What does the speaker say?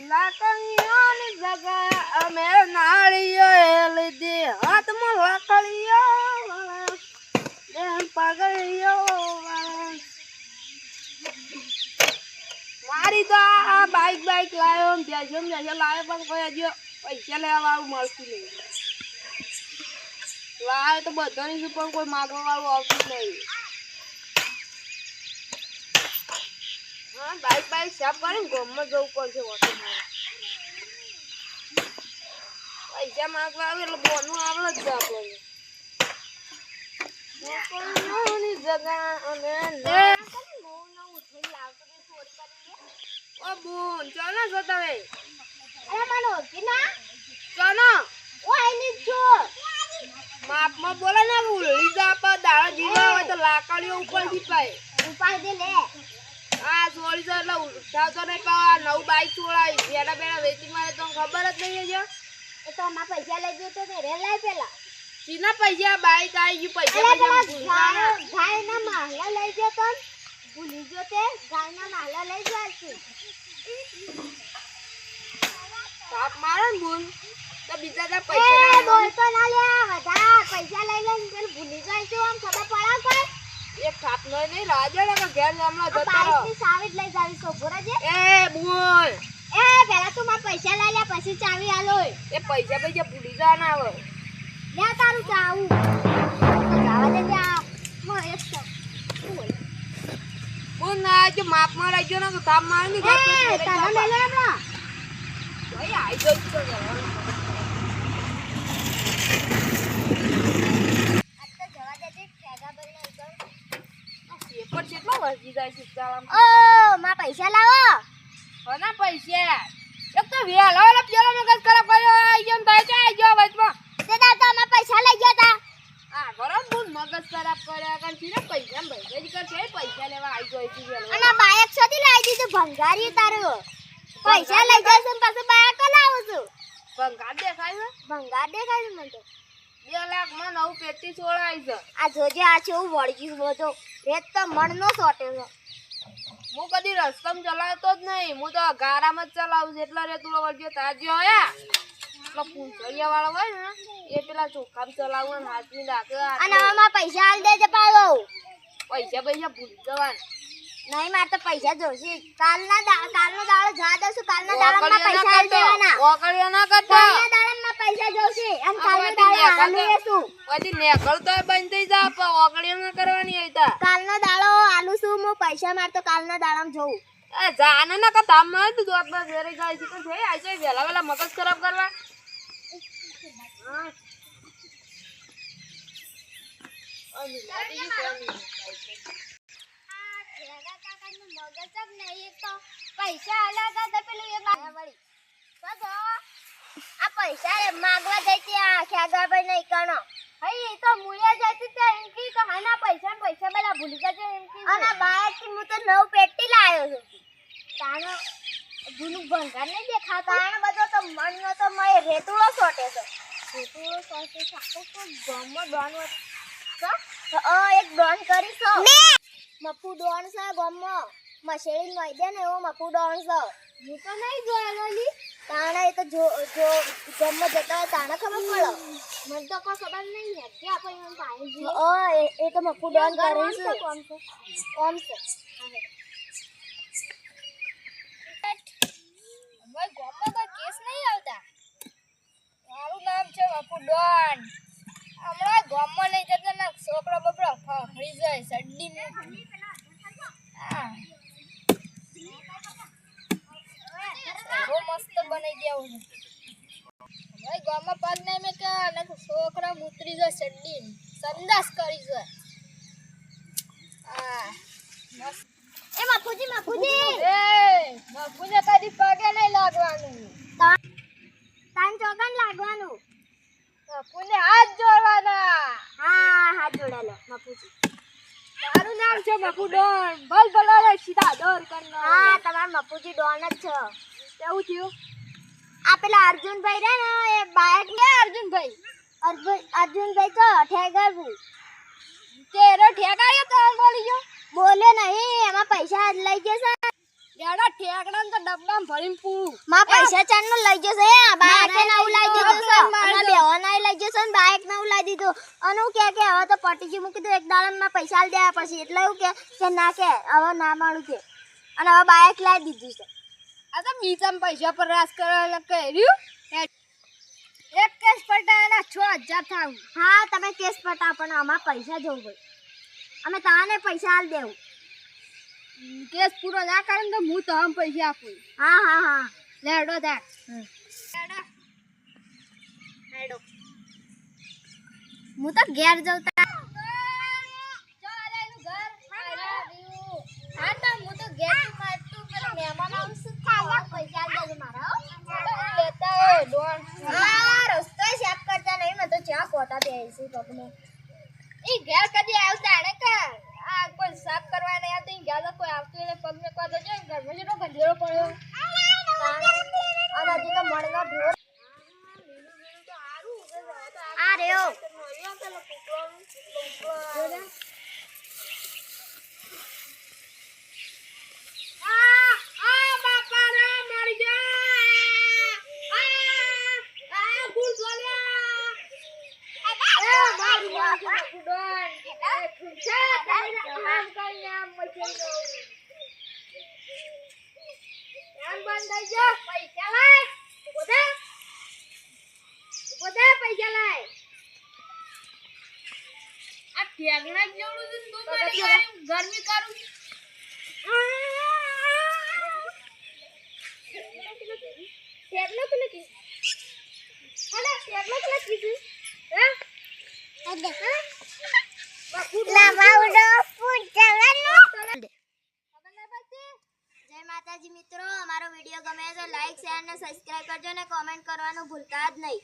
લાકડીઓની જગ્યા અમે નાળીઓ લીધી હાથમાં લાકડીઓ પગડીઓ મારી તો આ બાઈક લાવ્યો બેસો લાવ્યો પણ કોઈ હજુ પૈસા લેવા વાળું મળતું નહીં લાવે તો બધાની છે પણ કોઈ માગવા વાળું આવતું નહીં હા બાઈક સાફ કરીને ગામમાં જવું પડશે પૈસા માગવા આવે એટલે બોનું આવડે જ આપણને જગા અને ઓ બોન ચાલો છો તમે અરે માનો કિના ચાલો ઓ આઈની છો માપમાં બોલે ને ઉલી જા પર દાળ જીવા હોય તો લાકડીઓ ઉપર દીપાય ઉપાય દે લે આ સોળી તો એટલે ઉઠાવતો નહીં પાવા નવું બાઈક છોડાય બેડા બેડા વેચી મારે તો ખબર જ નહીં હજુ એ તો માં પૈસા લઈ ગયો તો ને રે લાય પેલા સીના પૈસા બાઈક આવી ગયું પૈસા ગાય ના માલા લઈ ગયો તો ભૂલી ગયો તે ગાય ના માલા લઈ જાય છે તાપ મારે ને બોન તો બીજા તા એ પૈસા બોલ તો ના લે બધા પૈસા લઈ લે ને ભૂલી જાય છે આમ ખબર પડે કોઈ એક થાપ નહીં રાજા ને ઘેર હમણાં જતો બાઈક ની સાવી લઈ જાવી સો ભોરાજે એ બોલ એ પેલા તું માં પૈસા લઈ લે પછી ચાવી આલો એ પૈસા ભૂલી જા ના આવે લે તારું ચાવું જાવા દે જા મો એક તો બોલ ના જો માપમાં રાખજો ને તો થાપ માર ની એ તારા લઈ લે હમણાં ભાઈ આઈ ગઈ તો પેપર કેટલો વધી જાય છે ઓ માં પૈસા લાવો કોના પૈસા એક તો વેલા વાલા પેલો મગજ ખરાબ કર્યો આઈ ગયો ભાઈ ચાઈ ગયો વચમાં તે દાદા માં પૈસા લઈ ગયા તા આ ઘરો બુન મગજ ખરાબ કર્યા કારણ કે પૈસા ભાઈ જ કરશે પૈસા લેવા આઈ ગયો છે વેલો અને બાઈક છોડી લાવી દીધું ભંગારી તારું પૈસા લઈ જાય છે પાછું બાઈક લાવું છું ભંગાર દેખાય છે ભંગાર દેખાય છે મને તો 2 લાખ માં નવું પેટી છોડાય છે આ જોજે આ છે હું વળગી બધો રેત તો મણ નો સોટે છે હું કદી રસ્તમ ચલાવતો જ નહીં હું તો ગારામાં જ ચલાવું છું એટલે રે તુલો વળજો તાજો આયા એટલે પૂંછડિયા વાળો હોય ને એ પેલા ચોખામ ચલાવું ને હાથની રાખે અને આમાં પૈસા આલ દેજે પાડો પૈસા ભૂલી જવાના નહીં માર તો પૈસા જોશે કાલનો દાડો જા દઉં કાલના દાડામાં પૈસા આલ દેવાના ઓકળિયો ના કરતા કાલના દાડામાં પૈસા જોશે અને કાલના દાડા આલુ છું પછી નેકળતો બંધ થઈ જા પણ ઓકળિયો ના કરવાની આઈતા કાલનો દાડો આલુ છું હું પૈસા માર તો કાલના દાડામાં જોઉં એ જાને ના કા ધામ માં તો દોતમાં ઘરે જાય છે તો થઈ આઈ જાય વેલા મગજ ખરાબ કરવા હા અને લાડી કોની પૈસા આલ્યા તો પેલું એ બાય વળી તો આ પૈસા માંગવા જઈતી આ ખેગા ભાઈ નહીં કણો હઈ તો મુયા જઈતી તે એનકી તો હાના પૈસા બધા ભૂલી જજે એનકી અને બાયથી હું તો નવ પેટી લાવ્યો છું તાનો જૂનું ભંગાર નહીં દેખાતા તાનો બધો તો મણનો તો મય રેતુળો સોટે છે રેતુળો સોટે સાકો તો ગમો ડોન તો એક ડોન કરી છો મફુ ડોન છે ગમો મશેડી નઈ દે ને એવો મફુ ડોન છે હું તો નહીં જોયેલી તાણે એ તો જો ગમો જતા તાણે ખબર પડો મને તો કોઈ ખબર નહીં ને કે આપણે એમ પાણી જી એ તો મફુ ડોન કરી છે કોણ છે ઓમ છે ભાઈ ગમો તો કેસ નહીં આવતા મારું નામ છે મફુ ડોન હમણાં ગમો નહીં જતા ને છોકરો બપડો ફરી જાય સડ્ડી હા બહુ મસ્ત બનાવી દેવું ભાઈ ગામમાં પગ નહીં મેં કે છોકરા ઉતરી જાય સડ્ડી સંદાસ કરી જાય હા એ મફુજી એ મફુને કદી પગે નહીં લાગવાનું તાન ચોગન લાગવાનું મફુને હાથ જોડવાના હા હાથ જોડાલો મફુજી તારું નામ છે મફુ ડોન ભલ ભલાવે સીધા દોર કરનો હા તમાર મફુજી ડોન જ છે કેવું થયું આ પેલા અર્જુનભાઈ રે ને એ બાઈક ને અર્જુનભાઈ તો ઠેગાવું તેરો ઠેકાયો તો બોલી ગયો બોલે નહીં એમાં પૈસા લઈ જશે યાર એના ઠેકડાને તો ડબ્બામાં ભરીને પૂરું માં પૈસા ચારનું લઈ જશે બાઈક નવું લઈ દીધું છે અને બેવાના લઈ જશે ને બાઈક નવું લઈ દીધું અને હું કે હવે તો પટીજી મૂકી દઉં એક દાડામાં પૈસા આલ દેવા પછી એટલે એવું કે ના કે હવે ના માણું કે અને હવે બાઈક લાવી દીધું છે આ તો બીજામાં પૈસા પર રાસ કરવાના કર્યું એક કેસ પટાના 6000 થાવ હા તમે કેસ પટા પણ આમાં પૈસા જોવું પડે અમે તાને પૈસા આલ દેવું કેસ પૂરો ના કરે ને તો હું તો આમ પૈસા આપું હા હા હા લેડો તાર હેડો હું તો ઘેર જઉં તા હા તો હું તો ઘેર તું મારતું પેલા મહેમાન આવશે ખાવા પૈસા આલ દેજો મારા લેતા હોય ડોન હા રસ્તો શેક કરતા નહીં મેં તો ચા કોતા દે છે પગને ઈ ઘેર કદી આવતા ને કે આ કોઈ સાફ કરવા નહીં આવતી ઘેર તો કોઈ આવતું એને પગને કો તો જો ઘરમાં જેટલો ગંધેરો પડ્યો અને હજી તો મળનો ઢોર આ રહ્યો ગરમી કરું જય માતાજી મિત્રો અમારો વિડીયો ગમે તો લાઈક શેર અને સબસ્ક્રાઇબ કરજો અને કોમેન્ટ કરવાનું ભૂલતા જ નહીં.